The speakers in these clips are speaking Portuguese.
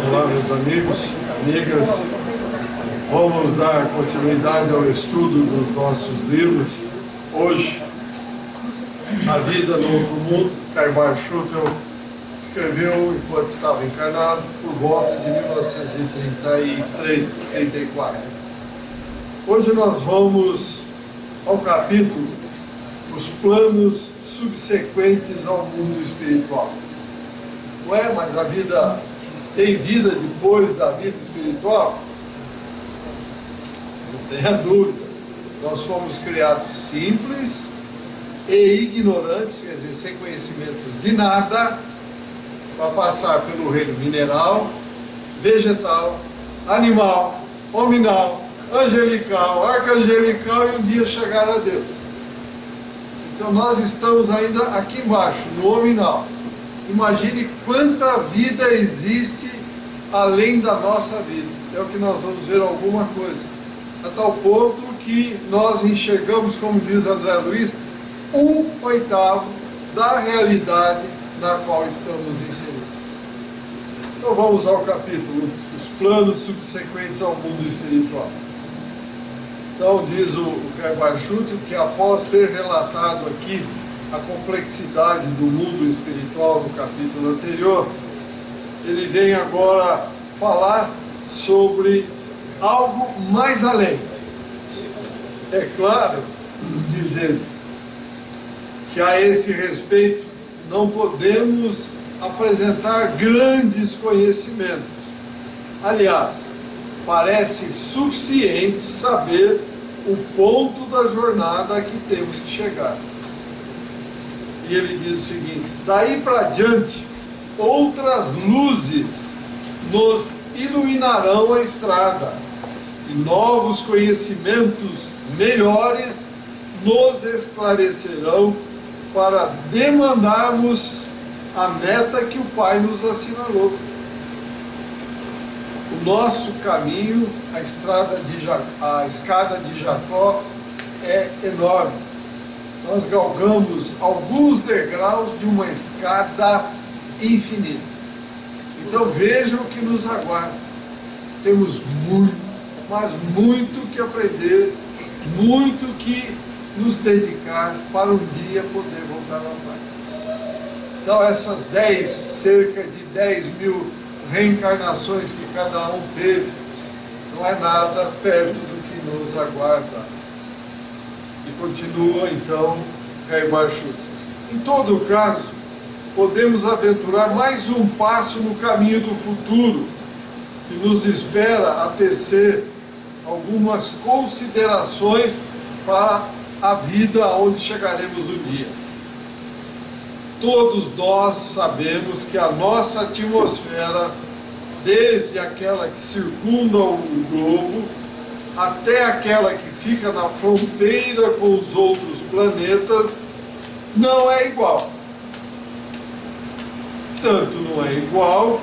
Olá, meus amigos, amigas. Vamos dar continuidade ao estudo dos nossos livros. Hoje, A Vida no Outro Mundo, Caibal Schutel escreveu enquanto estava encarnado, por volta de 1933, 34. Hoje nós vamos ao capítulo Os Planos Subsequentes ao Mundo Espiritual. Ué, mas a vida tem vida depois da vida espiritual? Não tenha dúvida. Nós fomos criados simples e ignorantes, quer dizer, sem conhecimento de nada, para passar pelo reino mineral, vegetal, animal, hominal, angelical, arcangelical e um dia chegar a Deus. Então nós estamos ainda aqui embaixo, no hominal. Imagine quanta vida existe além da nossa vida. É o que nós vamos ver alguma coisa. A tal ponto que nós enxergamos, como diz André Luiz, 1/8 da realidade na qual estamos inseridos. Então vamos ao capítulo, os planos subsequentes ao mundo espiritual. Então diz o Caibal Schutel que após ter relatado aqui a complexidade do mundo espiritual no capítulo anterior, ele vem agora falar sobre algo mais além. É claro, dizendo que a esse respeito não podemos apresentar grandes conhecimentos. Aliás, parece suficiente saber o ponto da jornada a que temos que chegar. E ele diz o seguinte: daí para diante, outras luzes nos iluminarão a estrada, e novos conhecimentos melhores nos esclarecerão para demandarmos a meta que o Pai nos assinalou. O nosso caminho, a escada de Jacó é enorme. Nós galgamos alguns degraus de uma escada infinita. Então vejam o que nos aguarda. Temos muito, mas muito que aprender, muito que nos dedicar para um dia poder voltar ao Pai. Então essas cerca de 10.000 reencarnações que cada um teve, não é nada perto do que nos aguarda. E continua então Caibal Schutel. Em todo caso, podemos aventurar mais um passo no caminho do futuro, que nos espera a tecer algumas considerações para a vida onde chegaremos um dia. Todos nós sabemos que a nossa atmosfera, desde aquela que circunda o globo, até aquela que fica na fronteira com os outros planetas, não é igual. Tanto não é igual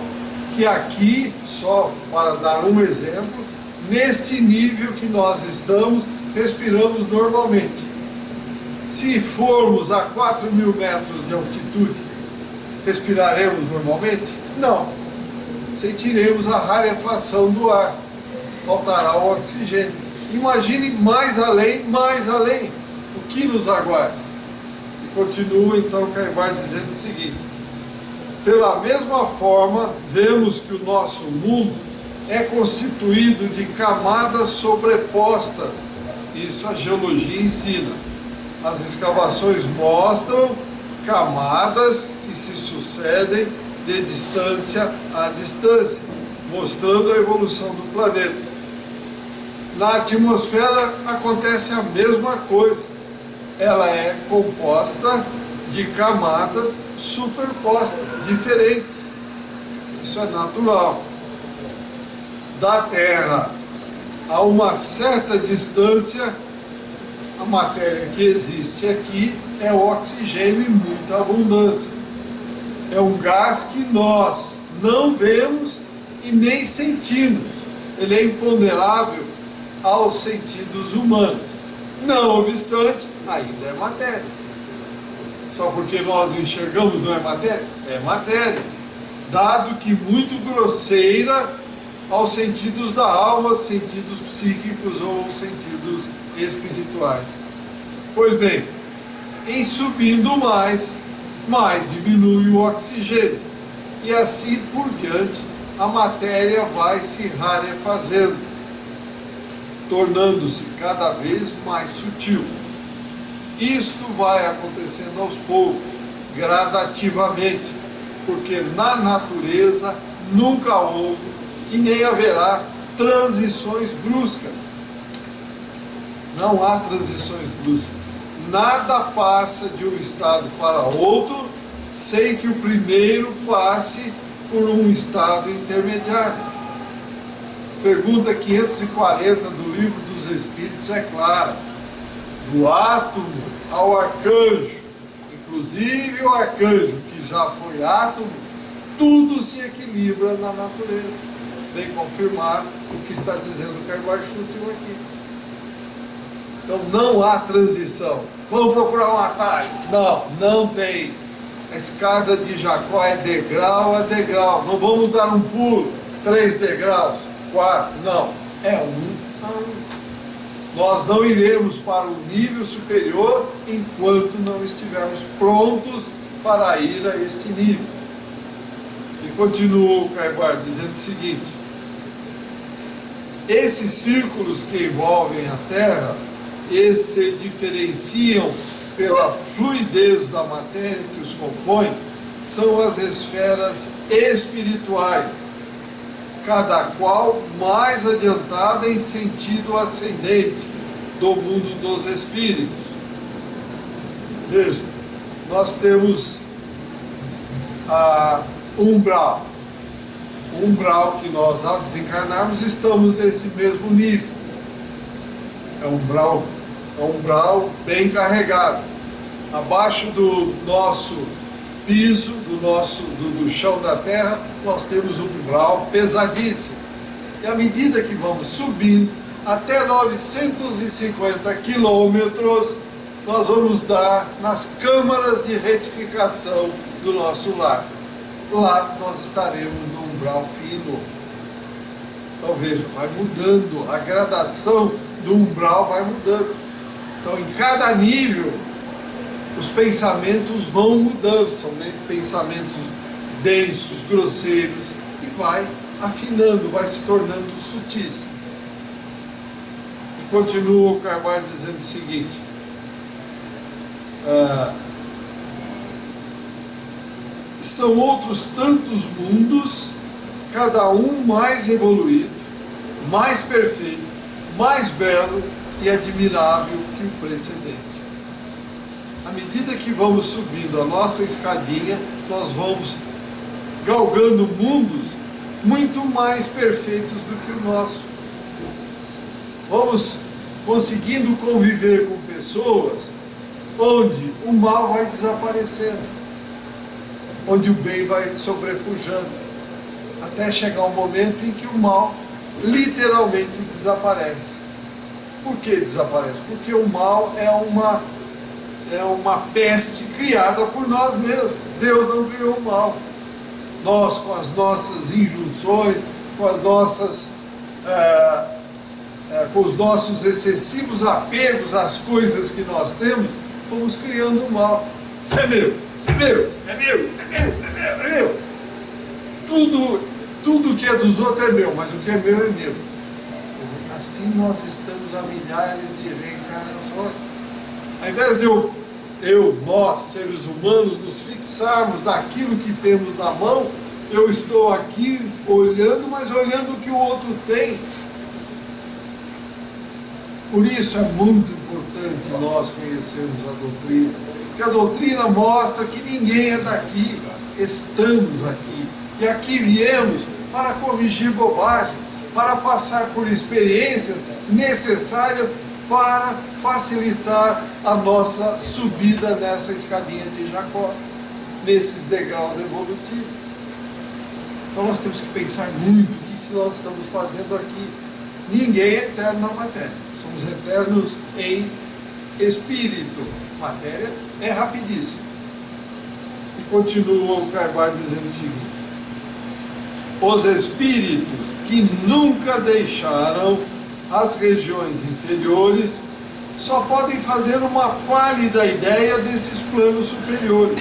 que aqui, só para dar um exemplo, neste nível que nós estamos, respiramos normalmente. Se formos a 4.000 metros de altitude, respiraremos normalmente? Não. Sentiremos a rarefação do ar. Faltará o oxigênio. Imagine mais além, o que nos aguarda. E continua então Caibal dizendo o seguinte: pela mesma forma, vemos que o nosso mundo é constituído de camadas sobrepostas. Isso a geologia ensina. As escavações mostram camadas que se sucedem de distância a distância, mostrando a evolução do planeta. Na atmosfera acontece a mesma coisa. Ela é composta de camadas superpostas, diferentes. Isso é natural. Da Terra a uma certa distância, a matéria que existe aqui é o oxigênio em muita abundância. É um gás que nós não vemos e nem sentimos. Ele é imponderável aos sentidos humanos. Não obstante, ainda é matéria. Só porque nós não enxergamos não é matéria? É matéria. dado que muito grosseira aos sentidos da alma, sentidos psíquicos ou sentidos espirituais. Pois bem, em subindo mais diminui o oxigênio, e assim por diante a matéria vai se rarefazendo, tornando-se cada vez mais sutil. Isto vai acontecendo aos poucos, gradativamente, porque na natureza nunca houve e nem haverá transições bruscas. Não há transições bruscas. Nada passa de um estado para outro sem que o primeiro passe por um estado intermediário. Pergunta 540 do Livro dos Espíritos é clara. Do átomo ao arcanjo, inclusive o arcanjo que já foi átomo, tudo se equilibra na natureza. Vem confirmar o que está dizendo o Carvalho Schutel aqui. Então não há transição. Vamos procurar um atalho? Não tem. A escada de Jacó é degrau a degrau. Não vamos dar um pulo, 3 degraus, 4, não. É um a um. Nós não iremos para o nível superior enquanto não estivermos prontos para ir a este nível. E continua o Carvalho dizendo o seguinte: esses círculos que envolvem a Terra, eles se diferenciam pela fluidez da matéria que os compõe, são as esferas espirituais, cada qual mais adiantada em sentido ascendente do mundo dos espíritos. Veja, nós temos a umbral. O umbral que nós, ao desencarnarmos, estamos nesse mesmo nível. É um umbral bem carregado. Abaixo do nosso piso, do chão da terra, nós temos um umbral pesadíssimo. E à medida que vamos subindo, até 950 quilômetros, nós vamos dar nas câmaras de retificação do nosso lar. Lá nós estaremos no umbral fino. Então veja, vai mudando, a gradação do umbral vai mudando. Então em cada nível os pensamentos vão mudando, são pensamentos densos, grosseiros, e vai afinando, vai se tornando sutis. E continua o Carvalho dizendo o seguinte: são outros tantos mundos, cada um mais evoluído, mais perfeito, mais belo e admirável que o precedente. À medida que vamos subindo a nossa escadinha, nós vamos galgando mundos muito mais perfeitos do que o nosso. Vamos conseguindo conviver com pessoas onde o mal vai desaparecendo, onde o bem vai sobrepujando, até chegar um momento em que o mal literalmente desaparece. Por que desaparece? Porque o mal é uma peste criada por nós mesmos. Deus não criou o mal. Nós, com as nossas injunções, com os nossos excessivos apegos às coisas que nós temos, fomos criando o mal. Isso é meu, é meu, é meu, é meu, é meu, é meu. Tudo que é dos outros é meu, mas o que é meu é meu. Assim nós estamos há milhares de reencarnações. Ao invés de nós, seres humanos, nos fixarmos naquilo que temos na mão, eu estou aqui olhando, mas olhando o que o outro tem. Por isso é muito importante nós conhecermos a doutrina, porque a doutrina mostra que ninguém é daqui, estamos aqui, e aqui viemos para corrigir bobagem, para passar por experiências necessárias para facilitar a nossa subida nessa escadinha de Jacó, nesses degraus evolutivos. Então nós temos que pensar muito o que nós estamos fazendo aqui. Ninguém é eterno na matéria, somos eternos em espírito. Matéria é rapidíssima. E continua o Carvalho dizendo o seguinte: Os espíritos que nunca deixaram as regiões inferiores só podem fazer uma pálida ideia desses planos superiores.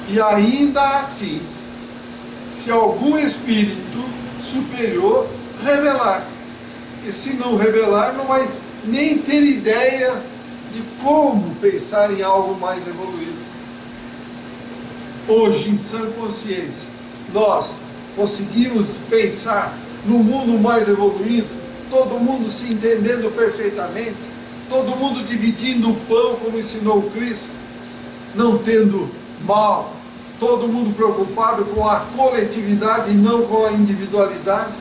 E ainda assim, se algum espírito superior revelar, porque se não revelar, não vai nem ter ideia de como pensar em algo mais evoluído. Hoje, em sã consciência, nós conseguimos pensar no mundo mais evoluído, todo mundo se entendendo perfeitamente, todo mundo dividindo o pão como ensinou o Cristo, não tendo mal, todo mundo preocupado com a coletividade e não com a individualidade,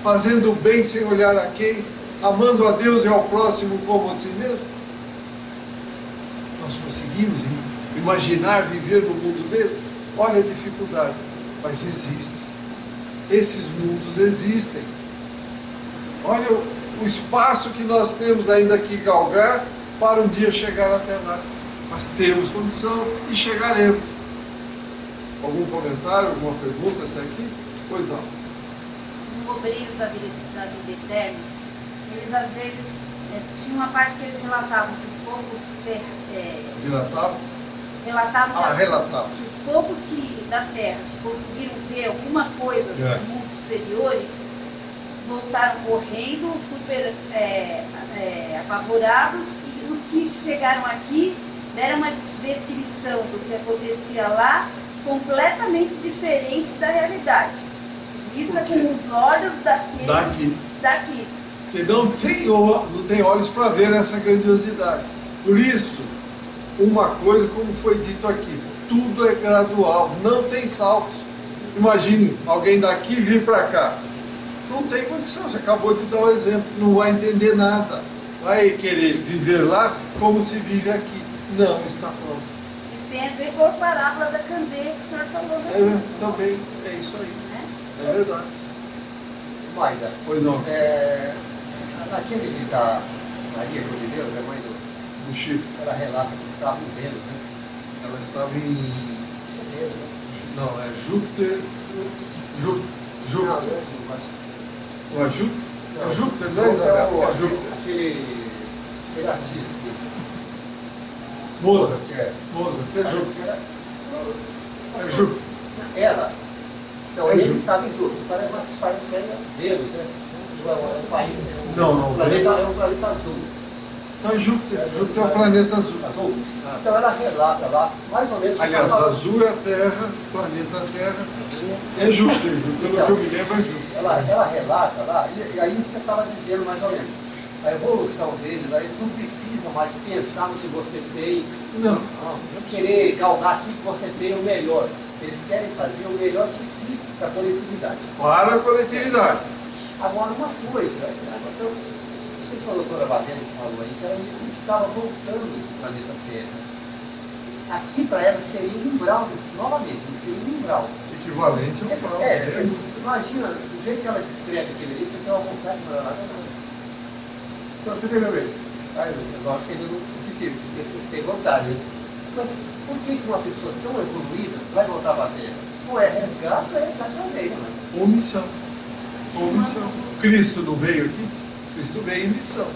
fazendo o bem sem olhar a quem, amando a Deus e ao próximo como a si mesmo. Nós conseguimos imaginar viver num mundo desse? Olha a dificuldade, mas existe. Esses mundos existem. Olha o espaço que nós temos ainda que galgar para um dia chegar até lá. Mas temos condição e chegaremos. Algum comentário, alguma pergunta até aqui? Pois não. No Obreiros da Vida Eterna, eles às vezes, tinha uma parte que eles relatavam que os poucos relatavam que os poucos da Terra que conseguiram ver alguma coisa dos mundos superiores voltaram correndo, super apavorados, e os que chegaram aqui deram uma descrição do que acontecia lá completamente diferente da realidade, vista com os olhos daqui. Que não tem olhos para ver essa grandiosidade. Por isso, uma coisa, como foi dito aqui, tudo é gradual, não tem saltos. Imagine alguém daqui vir para cá, não tem condição, você acabou de dar um exemplo, não vai entender nada, vai querer viver lá como se vive aqui, não está pronto. Que tem a ver com a parábola da candeia que o senhor falou, né? Também, é isso aí, é verdade. Maida, Pois não. Naquele livro da Maria João de Deus, a mãe do Chico, ela relata que estava em Vênus, né? ela estava em... Vênus, né? Não, é Júpiter. Júpiter. Não é Júpiter? É Júpiter, não é Isabel? É Júpiter. Aquele artista. Mozart. É Júpiter. É Júpiter. Ela. Então, É ele Júpiter. estava em Júpiter. Parece que é Vênus, né? É um país. Não. O planeta é um planeta azul. Então é Júpiter. Júpiter é o planeta azul. Azul. Então ela relata lá, mais ou menos. Aliás, azul é a Terra, planeta Terra. É Júpiter. Pelo que eu me lembro, é Júpiter. Ela relata lá, e aí você estava dizendo mais ou menos. A evolução deles, aí eles não precisam mais pensar no que você tem. Não. Querer galgar aquilo que você tem o melhor. Eles querem fazer o melhor de si para a coletividade. Para a coletividade. Agora, uma coisa, então, não sei se a doutora Valena falou aí, que ela estava voltando do planeta Terra. Aqui para ela seria um umbral, novamente, seria um umbral. Equivalente ao umbral. Imagina, do jeito que ela descreve aquele ali, você tem uma vontade de morar lá. Então, você entendeu bem? Eu acho que é difícil, você tem vontade. Mas por que uma pessoa tão evoluída vai voltar para a Terra? Ou é resgate alguém, não é? Ou missão. Cristo não veio aqui? Cristo veio em missão.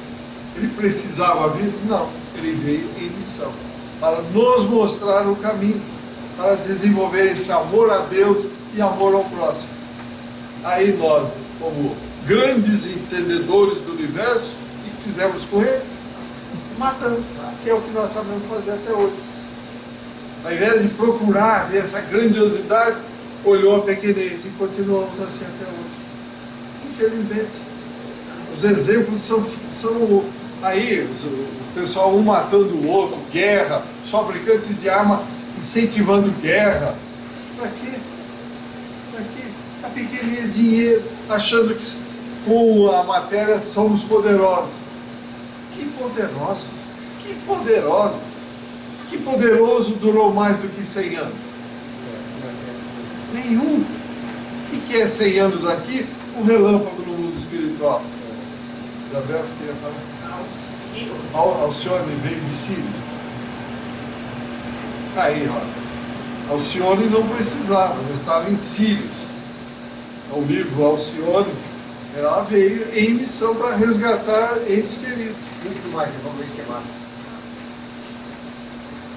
Ele precisava vir? Não. Ele veio em missão. Para nos mostrar o caminho. Para desenvolver esse amor a Deus e amor ao próximo. Aí nós, como grandes entendedores do universo, o que fizemos com ele? Matamos. Que é o que nós sabemos fazer até hoje. Ao invés de procurar ver essa grandiosidade, olhou a pequenez e continuamos assim até hoje. Infelizmente. Os exemplos são aí, o pessoal um matando o outro, guerra, os fabricantes de arma incentivando guerra. Para quê? Para quê? A pequenez, dinheiro, achando que com a matéria somos poderosos. Que poderoso! Que poderoso! Que poderoso durou mais do que 100 anos? Nenhum. O que é 100 anos aqui? Um relâmpago no mundo espiritual. Isabel, queria falar? Alcione veio de Sírio. Aí, ó. Alcione não precisava, mas estava em Sírios. ao livro Alcione, ela veio em missão para resgatar entes queridos. Muito mais, vamos ver o que mais.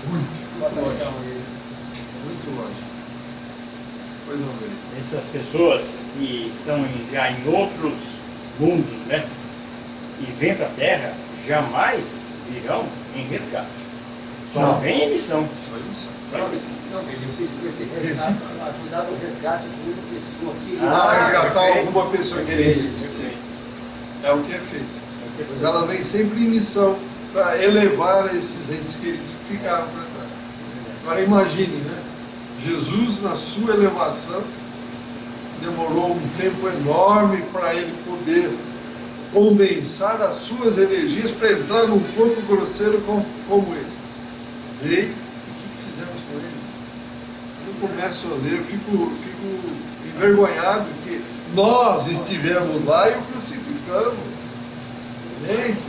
Muito longe. Muito longe. Pois não, velho. Essas pessoas que estão já em outros mundos, né? E vêm para a Terra, jamais virão em resgate. Só Não. vem em missão. Só isso. Só em missão. Não, se ajudar no resgate de uma pessoa que... Resgatar perfeito. alguma pessoa querida. Sim. É o que é feito. Mas ela vem sempre em missão para elevar esses entes queridos que ficaram para trás. Agora imagine, né? Jesus, na sua elevação, demorou um tempo enorme para ele poder condensar as suas energias para entrar num corpo grosseiro como esse. Veio, e o que fizemos com ele? Eu começo a ler, eu fico envergonhado que nós estivemos lá e o crucificamos. Gente,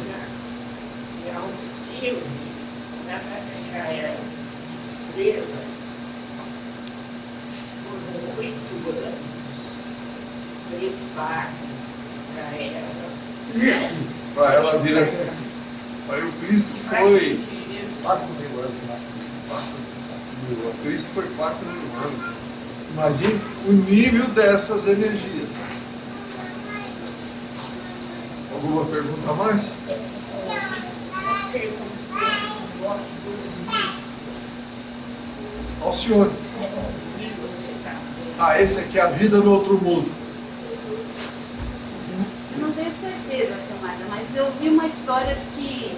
É um filme, já era estrela, por 8 anos, preparo para ela vir até aqui. Para o Cristo foi. 4.000 anos. O Cristo foi 4.000 anos. Imagine o nível dessas energias. Alguma pergunta a mais? Alcione. Esse aqui é a vida no outro mundo. Eu não tenho certeza, Silmara, mas eu vi uma história de que,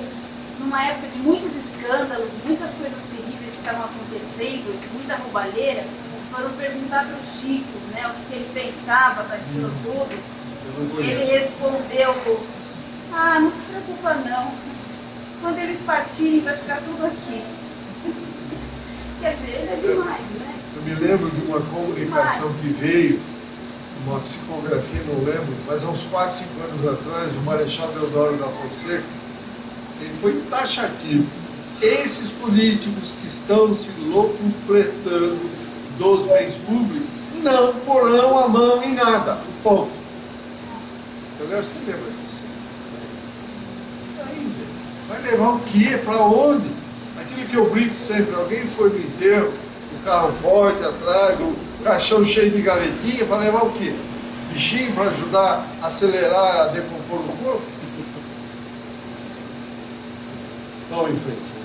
numa época de muitos escândalos, muitas coisas terríveis que estavam acontecendo, muita roubalheira, foram perguntar para o Chico, né, o que ele pensava daquilo tudo. Eu não E ele conheço. respondeu: ah, não se preocupa não. Quando eles partirem vai ficar tudo aqui. Quer dizer, ele é demais, né? Eu me lembro de uma comunicação que veio, uma psicografia, não lembro, mas há uns 4, 5 anos atrás, o Marechal Deodoro da Fonseca, ele foi taxativo. Esses políticos que estão se locupletando dos bens públicos não porão a mão em nada. Ponto. Eu acho que você lembra disso. Aí, gente, vai levar o quê? Para onde? Aquilo que eu brinco sempre, alguém foi no enterro, o carro forte atrás, o caixão cheio de gavetinha, para levar o quê? Bichinho para ajudar a acelerar, a decompor o corpo? Vamos em frente.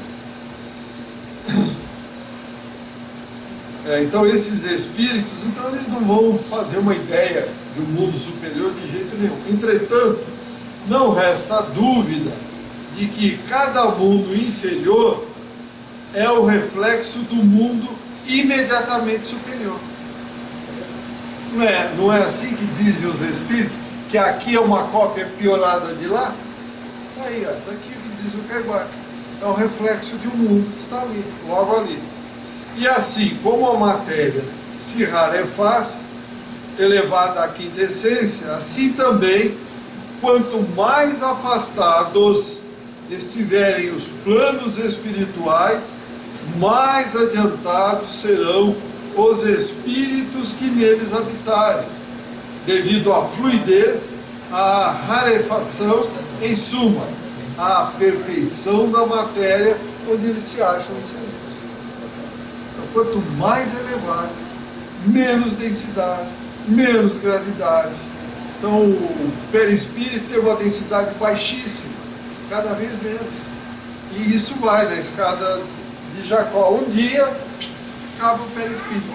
Então esses espíritos, então eles não vão fazer uma ideia de um mundo superior de jeito nenhum. Entretanto, não resta dúvida de que cada mundo inferior é o reflexo do mundo imediatamente superior. Não é assim que dizem os espíritos, que aqui é uma cópia piorada de lá? Aí, ó, daqui o que diz o Peguar. É o reflexo de um mundo que está ali, logo ali. E assim como a matéria se rarefaz, elevada à quinta essência, assim também, quanto mais afastados estiverem os planos espirituais, mais adiantados serão os espíritos que neles habitarem, devido à fluidez, à rarefação, em suma, à perfeição da matéria onde eles se acham inseridos. Então, quanto mais elevado, menos densidade, menos gravidade. Então, o perispírito tem uma densidade baixíssima, cada vez menos. E isso vai na escada de Jacó. Um dia, acaba o perispírito.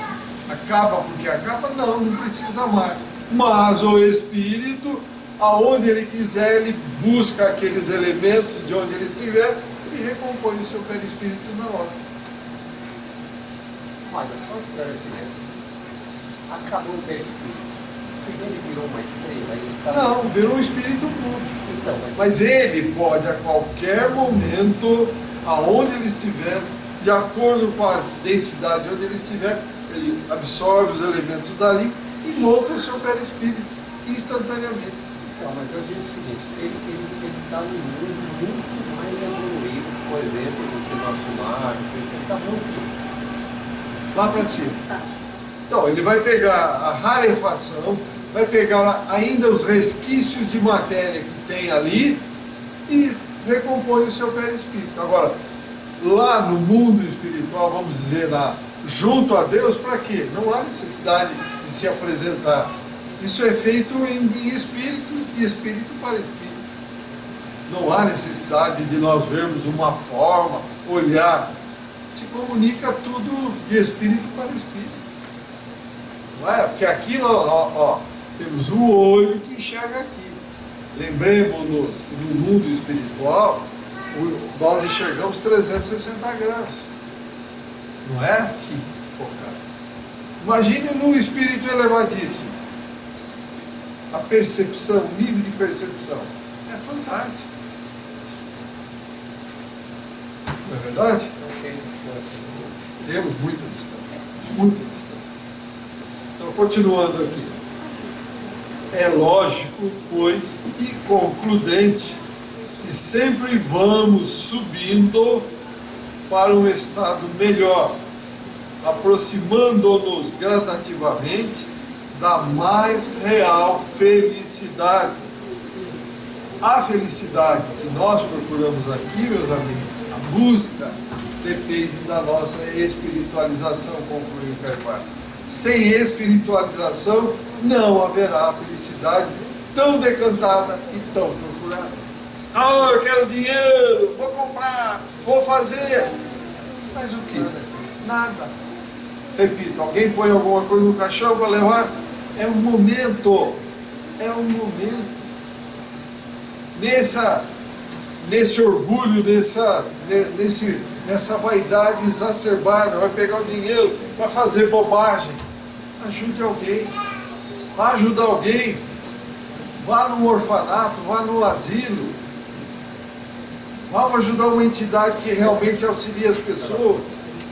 Acaba porque acaba? Não, não precisa mais. Mas o espírito, aonde ele quiser, ele busca aqueles elementos de onde ele estiver e recompõe o seu perispírito na hora. Olha, só um esclarecimento. Acabou o perispírito. Ele virou uma estrela, ele está... Não, virou um espírito puro. Então, Mas ele pode a qualquer momento, aonde ele estiver, de acordo com a densidade onde ele estiver, ele absorve os elementos dali e monta o seu perispírito instantaneamente. Então, mas eu digo o seguinte, ele está num mundo muito mais evoluído, por exemplo, do que o nosso mar, ele está muito... Lá para cima. Tá. Então, ele vai pegar a rarefação, vai pegar ainda os resquícios de matéria que tem ali e recompõe o seu perispírito. Agora, lá no mundo espiritual, vamos dizer, junto a Deus, para quê? Não há necessidade de se apresentar. Isso é feito em espíritos, de espírito para espírito. Não há necessidade de nós vermos uma forma, olhar. Se comunica tudo de espírito para espírito. Não é? Porque aqui nós temos o olho que enxerga aqui. Lembremos-nos que no mundo espiritual nós enxergamos 360 graus. Não é aqui focado. Imagine no espírito elevadíssimo. A percepção, o nível de percepção é fantástico. Não é verdade? Não tem distância. Temos muita distância. Muita distância. Então, continuando aqui. É lógico, pois, e concludente, que sempre vamos subindo para um estado melhor, aproximando-nos gradativamente da mais real felicidade. A felicidade que nós procuramos aqui, meus amigos, a busca, depende da nossa espiritualização, conclui o Carvalho. Sem espiritualização, não haverá felicidade tão decantada e tão procurada. Ah, eu quero dinheiro, vou comprar, vou fazer. Mas o que? Nada. Repito, alguém põe alguma coisa no caixão para levar? É um momento. É um momento. Nesse orgulho, nessa vaidade exacerbada, vai pegar o dinheiro para fazer bobagem. Ajude alguém. Vá ajudar alguém. Vá num orfanato, vá no asilo. Vamos ajudar uma entidade que realmente auxilia as pessoas.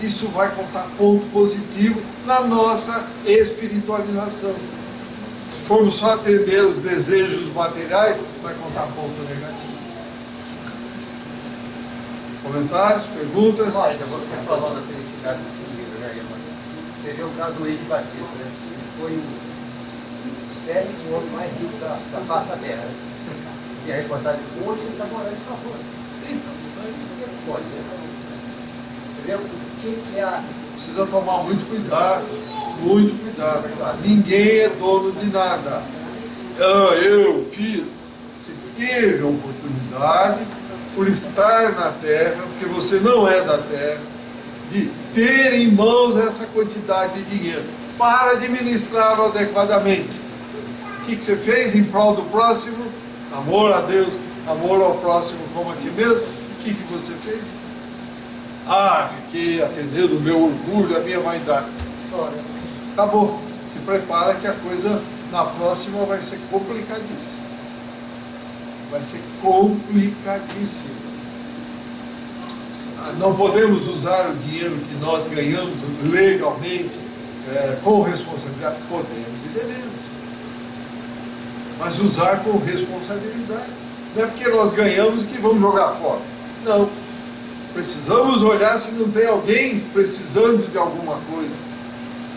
Isso vai contar ponto positivo na nossa espiritualização. Se formos só atender os desejos materiais, vai contar ponto negativo. Comentários, perguntas? Olha, você falou na felicidade do dinheiro, né, irmã? Você vê o caso do Henrique Batista, né? Ele foi o 7º homem mais rico da face da terra. Né? E a reportagem hoje ele está morando em favor. Então, Pode, né? Entendeu? O que é a... precisa tomar muito cuidado. Muito cuidado. Ninguém é dono de nada. Eu fiz. Você teve a oportunidade, por estar na terra, porque você não é da terra, de ter em mãos essa quantidade de dinheiro para administrá-lo adequadamente. O que você fez em prol do próximo? Amor a Deus, amor ao próximo como a ti mesmo. O que você fez? Fiquei atendendo o meu orgulho, a minha vaidade. Só, né? Acabou. Se prepara que a coisa na próxima vai ser complicadíssima. Vai ser complicadíssimo. Não podemos usar o dinheiro que nós ganhamos legalmente, com responsabilidade. Podemos e devemos. Mas usar com responsabilidade. Não é porque nós ganhamos que vamos jogar fora. Não. Precisamos olhar se não tem alguém precisando de alguma coisa.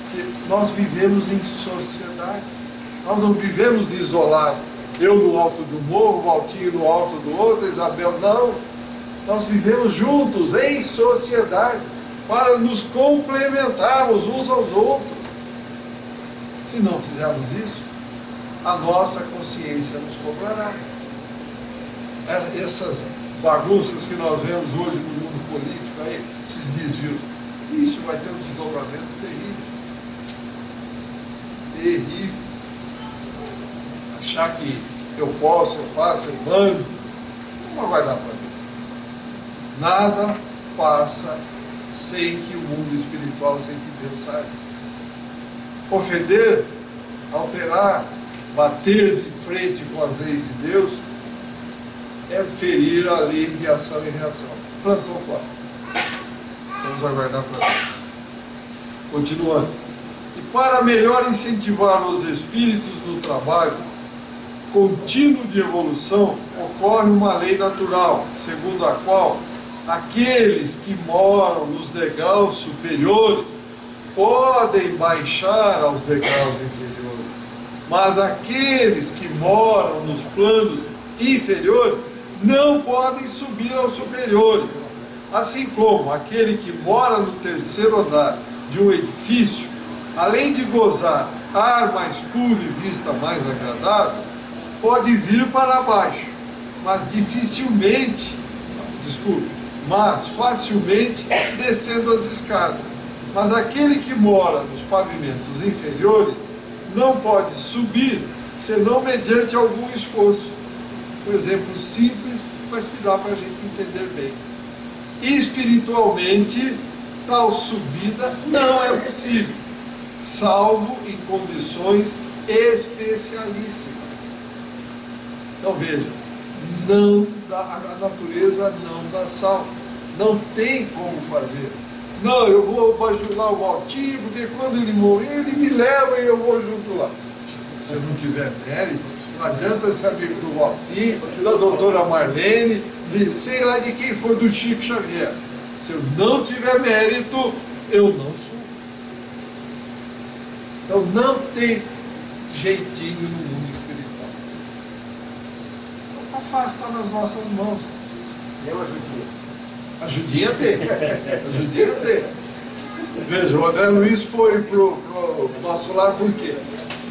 Porque nós vivemos em sociedade. Nós não vivemos isolados. Eu no alto do morro, o Valtinho no alto do outro, a Isabel, não. Nós vivemos juntos, em sociedade, para nos complementarmos uns aos outros. Se não fizermos isso, a nossa consciência nos cobrará. Essas bagunças que nós vemos hoje no mundo político, aí, esses desvios, isso vai ter um desdobramento terrível. Terrível. Achar que eu posso, eu faço, eu mando, vamos aguardar para mim. Nada passa sem que o mundo espiritual, sem que Deus saiba. Ofender, alterar, bater de frente com as leis de Deus é ferir a lei de ação e reação. Plantou o quadro. Vamos aguardar para mim. Continuando. E para melhor incentivar os espíritos no trabalho contínuo de evolução, ocorre uma lei natural, segundo a qual aqueles que moram nos degraus superiores podem baixar aos degraus inferiores. Mas aqueles que moram nos planos inferiores não podem subir aos superiores. Assim como aquele que mora no terceiro andar de um edifício, além de gozar ar mais puro e vista mais agradável, pode vir para baixo, mas facilmente descendo as escadas. Mas aquele que mora nos pavimentos inferiores não pode subir, senão mediante algum esforço. Um exemplo simples, mas que dá para a gente entender bem. Espiritualmente, tal subida não é possível, salvo em condições especialíssimas. Então veja, a natureza não dá salto, não tem como fazer. Não, eu vou bajular o Valtinho, porque quando ele morrer, ele me leva e eu vou junto lá. Se eu não tiver mérito, não adianta ser amigo do Valtinho, da doutora Marlene, sei lá de quem for, do Chico Xavier. Se eu não tiver mérito, eu não sou. Então não tem jeitinho no mundo espiritual. Então está fácil, está nas nossas mãos. Eu ajudei. A Judinha tem. A Judinha tem. Veja, o André Luiz foi pro nosso lar por quê?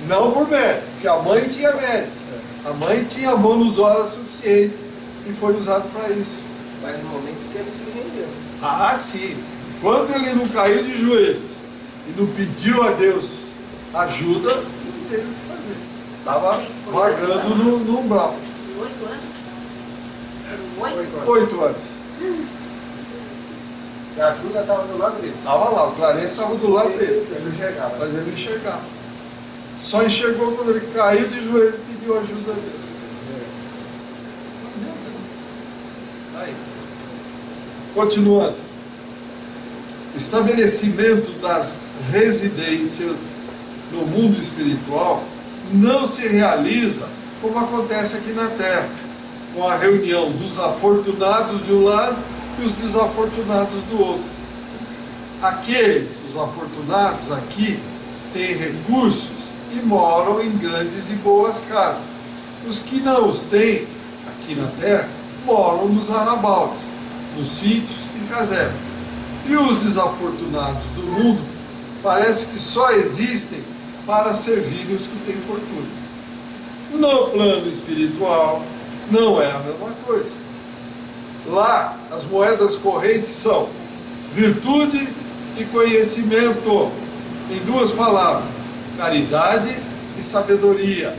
Não por mérito, porque a mãe tinha mérito. A mãe tinha mão nos horas suficiente e foi usado para isso. Mas no momento que ele se rendeu. Ah, sim. Enquanto ele não caiu de joelhos e não pediu a Deus ajuda, não teve o que fazer. Estava vagando no umbral. 8 anos? 8? 8 anos. E a ajuda estava do lado dele. Estava lá, o Clarence estava do lado dele. Ele não enxergava. Mas ele enxergava. Só enxergou quando ele caiu de joelho e pediu ajuda a Deus. Não adianta, não. Aí. Continuando. O estabelecimento das residências no mundo espiritual não se realiza como acontece aqui na Terra, com a reunião dos afortunados de um lado e os desafortunados do outro. Aqueles, os afortunados aqui, têm recursos e moram em grandes e boas casas. Os que não os têm, aqui na Terra, moram nos arrabaldes, nos sítios e casernas. E os desafortunados do mundo parece que só existem para servirem os que têm fortuna. No plano espiritual, não é a mesma coisa. Lá, as moedas correntes são virtude e conhecimento, em 2 palavras, caridade e sabedoria.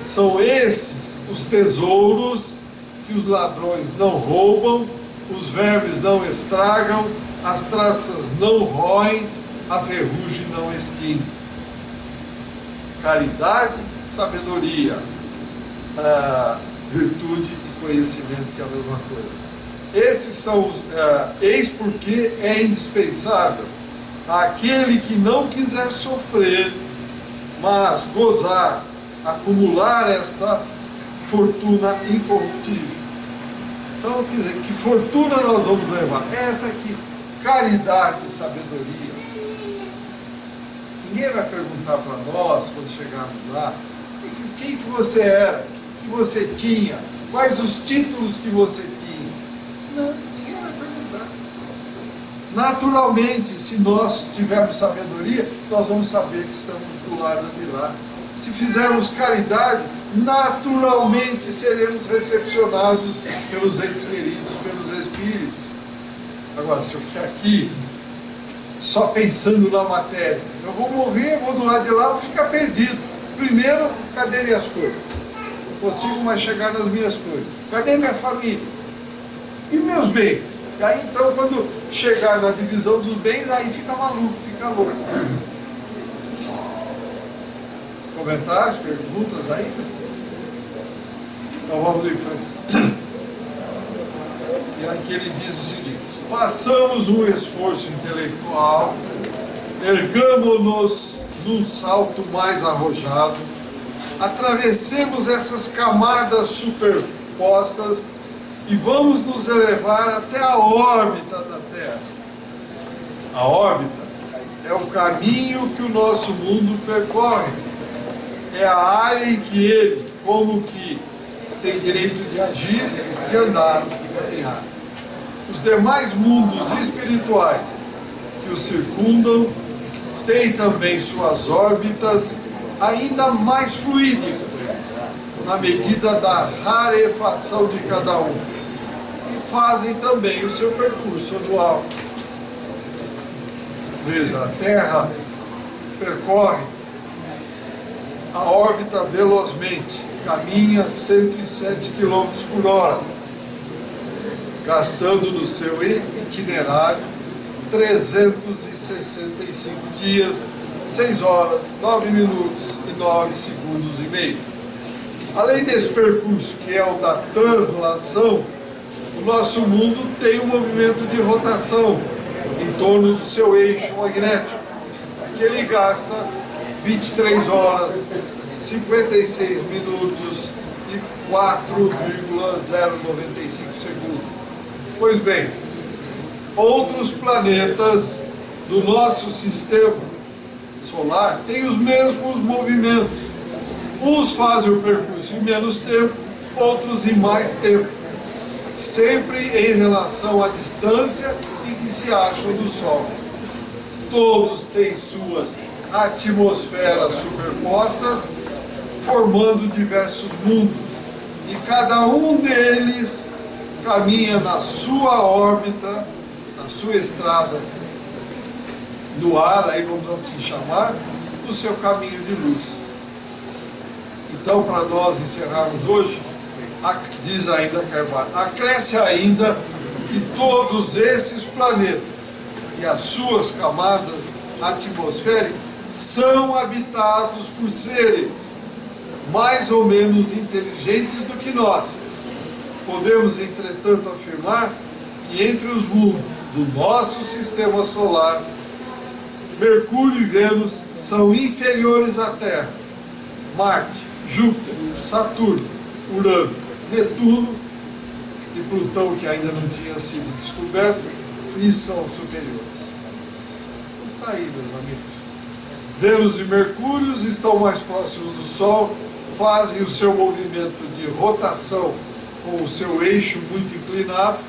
São esses os tesouros que os ladrões não roubam, os vermes não estragam, as traças não roem, a ferrugem não extingue. Caridade, sabedoria, virtude e conhecimento, que é a mesma coisa. Esses são os, eis porque é indispensável aquele que não quiser sofrer, mas gozar, acumular esta fortuna incorruptível. Então, quer dizer, que fortuna nós vamos levar? Essa aqui, caridade e sabedoria. Ninguém vai perguntar para nós, quando chegarmos lá, quem que você era, que você tinha, quais os títulos que você tinha. Não, ninguém vai perguntar. Naturalmente, se nós tivermos sabedoria, nós vamos saber que estamos do lado de lá. Se fizermos caridade, naturalmente seremos recepcionados pelos entes queridos, pelos espíritos. Agora, se eu ficar aqui só pensando na matéria, eu vou morrer, vou do lado de lá, vou ficar perdido. Primeiro, cadê minhas coisas? Não consigo mais chegar nas minhas coisas. Cadê minha família? E meus bens? E aí, então, quando chegar na divisão dos bens, aí fica maluco, fica louco. Comentários, perguntas ainda? Então vamos em frente. E aqui ele diz o seguinte: façamos um esforço intelectual, ergamo-nos num salto mais arrojado, atravessemos essas camadas superpostas e vamos nos elevar até a órbita da Terra. A órbita é o caminho que o nosso mundo percorre, é a área em que ele, como que, tem direito de agir, de andar, de caminhar. Os demais mundos espirituais que o circundam têm também suas órbitas ainda mais fluídicas, na medida da rarefação de cada um, e fazem também o seu percurso anual. Veja, a Terra percorre a órbita velozmente, caminha 107 km por hora, gastando no seu itinerário 365 dias, 6 horas, 9 minutos e 9 segundos e meio. Além desse percurso, que é o da translação, o nosso mundo tem um movimento de rotação em torno do seu eixo magnético, que ele gasta 23 horas, 56 minutos e 4,095 segundos. Pois bem, outros planetas do nosso sistema solar têm os mesmos movimentos. Uns fazem o percurso em menos tempo, outros em mais tempo, sempre em relação à distância em que se acham do Sol. Todos têm suas atmosferas superpostas, formando diversos mundos, e cada um deles caminha na sua órbita, na sua estrada no ar, aí vamos assim chamar, no seu caminho de luz. Então, para nós encerrarmos hoje, diz ainda Carvalho, acresce ainda que todos esses planetas e as suas camadas atmosféricas são habitados por seres mais ou menos inteligentes do que nós. Podemos, entretanto, afirmar que entre os mundos do nosso sistema solar, Mercúrio e Vênus são inferiores à Terra. Marte, Júpiter, Saturno, Urano, Netuno e Plutão, que ainda não tinha sido descoberto, e são superiores. Está aí, meus amigos. Vênus e Mercúrio estão mais próximos do Sol, fazem o seu movimento de rotação com o seu eixo muito inclinado,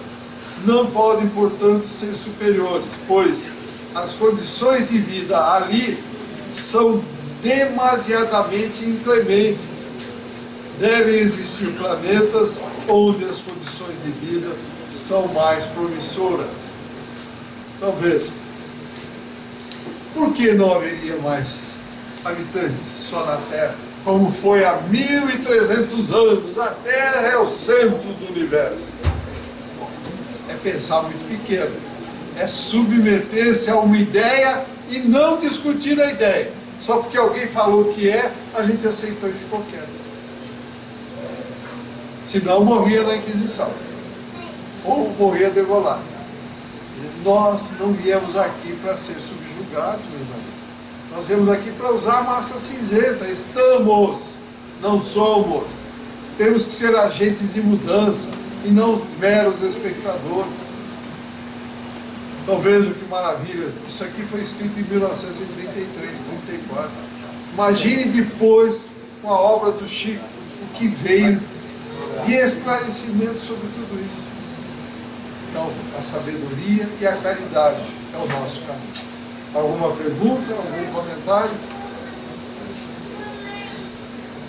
não podem, portanto, ser superiores, pois as condições de vida ali são demasiadamente inclementes. Devem existir planetas onde as condições de vida são mais promissoras. Então veja, por que não haveria mais habitantes só na Terra? Como foi há 1.300 anos, a Terra é o centro do universo. É pensar muito pequeno, é submeter-se a uma ideia e não discutir a ideia. Só porque alguém falou que é, a gente aceitou e ficou quieto. Senão morria na Inquisição, ou morria degolado. Nós não viemos aqui para ser subjugados, meus amigos. Nós viemos aqui para usar a massa cinzenta. Estamos, não somos. Temos que ser agentes de mudança e não meros espectadores. Então veja que maravilha. Isso aqui foi escrito em 1933, 34. Imagine depois, com a obra do Chico, o que veio de esclarecimento sobre tudo isso. Então, a sabedoria e a caridade é o nosso caminho. Alguma pergunta, algum comentário?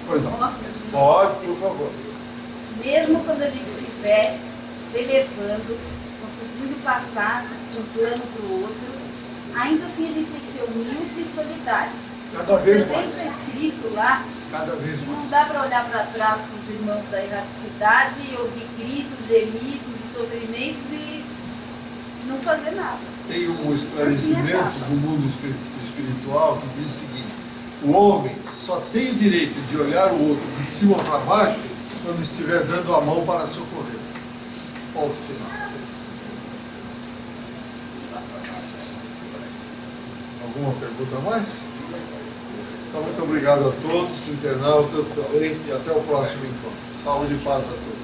Pois não. Pode, por favor. Mesmo quando a gente estiver se elevando, conseguindo passar de um plano para o outro, ainda assim a gente tem que ser humilde e solidário. Cada vez Também mais. está escrito lá Cada vez que mais. não dá para olhar para trás para os irmãos da erraticidade e ouvir gritos, gemidos e sofrimentos e não fazer nada. Tem um esclarecimento do mundo espiritual que diz o seguinte: o homem só tem o direito de olhar o outro de cima para baixo quando estiver dando a mão para socorrer. Ponto final. Alguma pergunta a mais? Então, muito obrigado a todos, internautas também, e até o próximo encontro. Saúde e paz a todos.